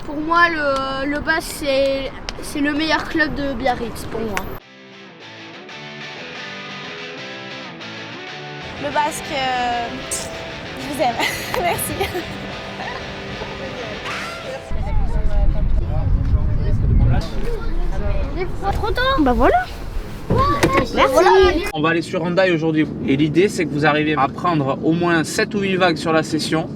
Pour moi, le BASC, c'est le meilleur club de Biarritz, pour moi. Le Basque, je vous aime. Merci. Trop tôt. Bah voilà. Merci. On va aller sur Hendaye aujourd'hui et l'idée c'est que vous arrivez à prendre au moins 7 ou 8 vagues sur la session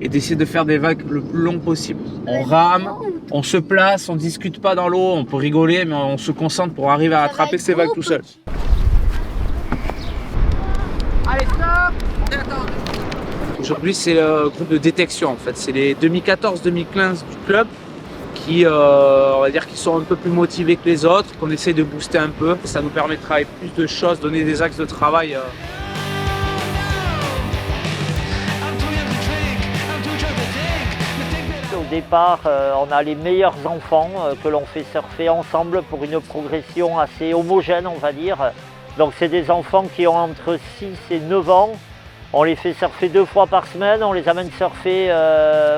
et d'essayer de faire des vagues le plus long possible. On rame, on se place, on discute pas dans l'eau, on peut rigoler mais on se concentre pour arriver à attraper ces vagues tout seul. Allez stop. Aujourd'hui c'est le groupe de détection en fait, c'est les 2014-2015 du club qui, on va dire, qui sont un peu plus motivés que les autres, qu'on essaie de booster un peu. Ça nous permet de travailler plus de choses, donner des axes de travail. Au départ, on a les meilleurs enfants que l'on fait surfer ensemble pour une progression assez homogène, on va dire. Donc c'est des enfants qui ont entre 6 et 9 ans. On les fait surfer 2 fois par semaine, on les amène surfer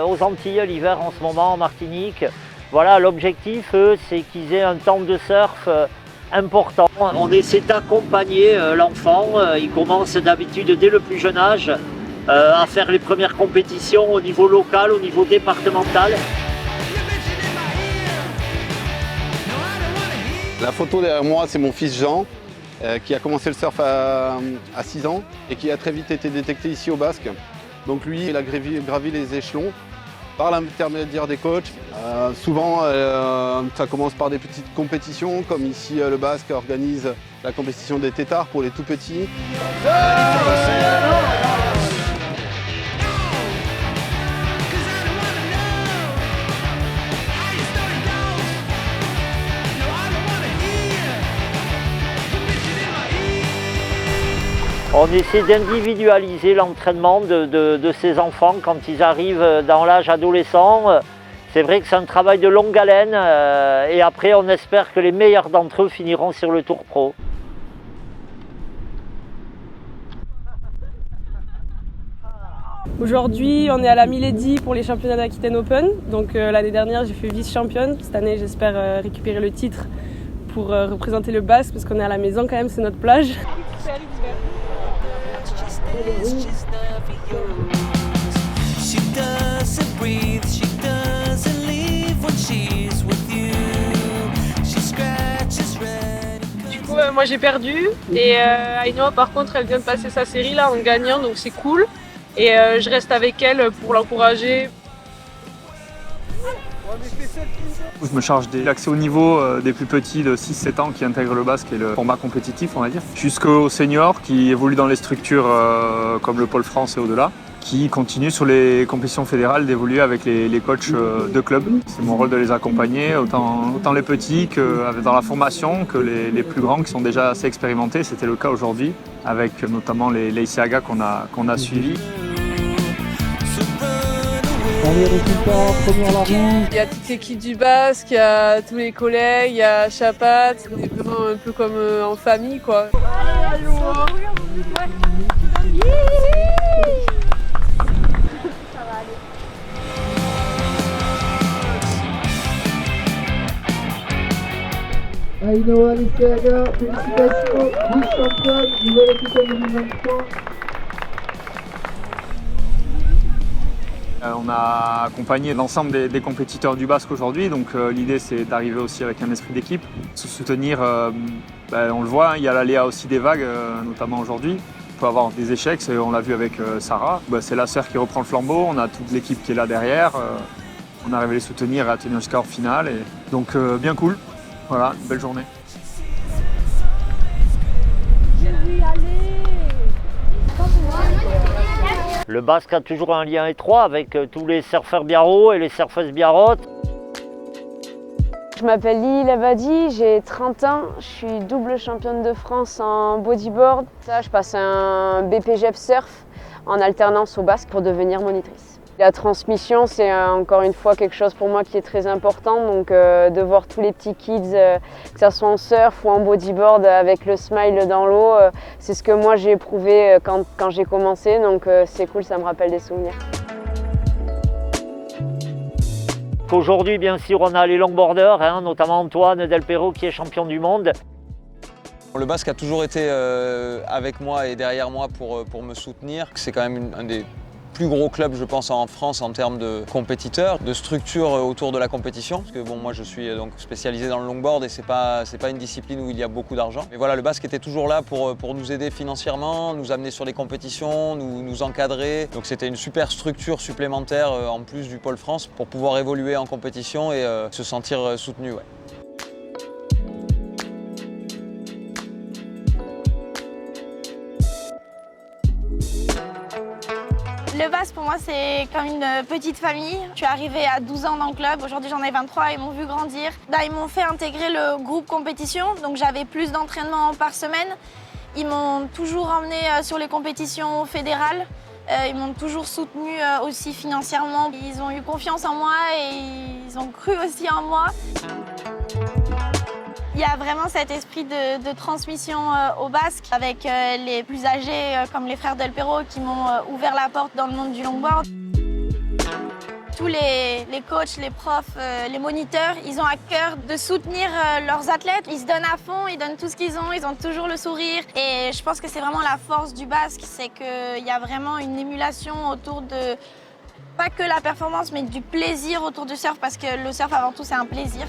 aux Antilles l'hiver en ce moment, en Martinique. Voilà, l'objectif, c'est qu'ils aient un temps de surf important. On essaie d'accompagner l'enfant. Il commence d'habitude dès le plus jeune âge à faire les premières compétitions au niveau local, au niveau départemental. La photo derrière moi, c'est mon fils Jean, qui a commencé le surf à 6 ans et qui a très vite été détecté ici au Basque. Donc lui, il a gravi les échelons par l'intermédiaire des coachs. Souvent, ça commence par des petites compétitions, comme ici le Basque organise la compétition des têtards pour les tout petits. On essaie d'individualiser l'entraînement de ces enfants quand ils arrivent dans l'âge adolescent. C'est vrai que c'est un travail de longue haleine et après on espère que les meilleurs d'entre eux finiront sur le Tour Pro. Aujourd'hui, on est à la Milady pour les championnats d'Aquitaine Open. Donc l'année dernière, j'ai fait vice-championne. Cette année, j'espère récupérer le titre pour représenter le Basque parce qu'on est à la maison quand même, c'est notre plage. Du coup, moi j'ai perdu et Ainoa par contre elle vient de passer sa série là en gagnant donc c'est cool et je reste avec elle pour l'encourager. Je me charge de l'accès au niveau des plus petits de 6-7 ans qui intègrent le basque et le format compétitif, on va dire, jusqu'aux seniors qui évoluent dans les structures comme le Pôle France et au-delà, qui continuent sur les compétitions fédérales d'évoluer avec les coachs de club. C'est mon rôle de les accompagner, autant les petits que dans la formation que les plus grands qui sont déjà assez expérimentés. C'était le cas aujourd'hui avec notamment les Leisiaga qu'on a suivis. Il y a toute l'équipe du Basque, il y a tous les collègues, il y a Chapat, on est vraiment un peu comme en famille quoi. Ainoa Leisiaga, félicitations, vice-championne, Nouvelle-Aquitaine 2023. On a accompagné l'ensemble des compétiteurs du basque aujourd'hui, donc l'idée c'est d'arriver aussi avec un esprit d'équipe, se soutenir, on le voit, il y a l'aléa aussi des vagues, notamment aujourd'hui. On peut avoir des échecs, on l'a vu avec Sarah, c'est la sœur qui reprend le flambeau, on a toute l'équipe qui est là derrière, on arrive à les soutenir et à tenir jusqu'à leur finale, et donc bien cool, voilà, une belle journée. Le basque a toujours un lien étroit avec tous les surfeurs biarros et les surfeuses biarrotes. Je m'appelle Lily Lavadi, j'ai 30 ans, je suis double championne de France en bodyboard. Je passe un BPGEP surf en alternance au basque pour devenir monitrice. La transmission, c'est encore une fois quelque chose pour moi qui est très important, donc de voir tous les petits kids, que ce soit en surf ou en bodyboard avec le smile dans l'eau, c'est ce que moi j'ai éprouvé quand j'ai commencé, donc c'est cool, ça me rappelle des souvenirs. qu'aujourd'hui, bien sûr, on a les longboarders, hein, notamment Antoine Delperro qui est champion du monde. Le basque a toujours été avec moi et derrière moi pour me soutenir. C'est quand même un des plus gros clubs, je pense, en France en termes de compétiteurs, de structure autour de la compétition. Parce que bon, moi, je suis donc spécialisé dans le longboard et c'est pas une discipline où il y a beaucoup d'argent. Mais voilà, le basque était toujours là pour nous aider financièrement, nous amener sur les compétitions, nous encadrer. Donc c'était une super structure supplémentaire en plus du Pôle France pour pouvoir évoluer en compétition et se sentir soutenu. Ouais. Le basque, pour moi, c'est comme une petite famille. Je suis arrivée à 12 ans dans le club. Aujourd'hui, j'en ai 23. Ils m'ont vu grandir. Ils m'ont fait intégrer le groupe compétition. Donc, j'avais plus d'entraînement par semaine. Ils m'ont toujours emmené sur les compétitions fédérales. Ils m'ont toujours soutenu aussi financièrement. Ils ont eu confiance en moi et ils ont cru aussi en moi. Il y a vraiment cet esprit de transmission au basque avec les plus âgés comme les frères Delperro qui m'ont ouvert la porte dans le monde du longboard. Tous les coachs, les profs, les moniteurs, ils ont à cœur de soutenir leurs athlètes. Ils se donnent à fond, ils donnent tout ce qu'ils ont toujours le sourire. Et je pense que c'est vraiment la force du basque, c'est qu'il y a vraiment une émulation autour de, pas que la performance, mais du plaisir autour du surf, parce que le surf avant tout c'est un plaisir.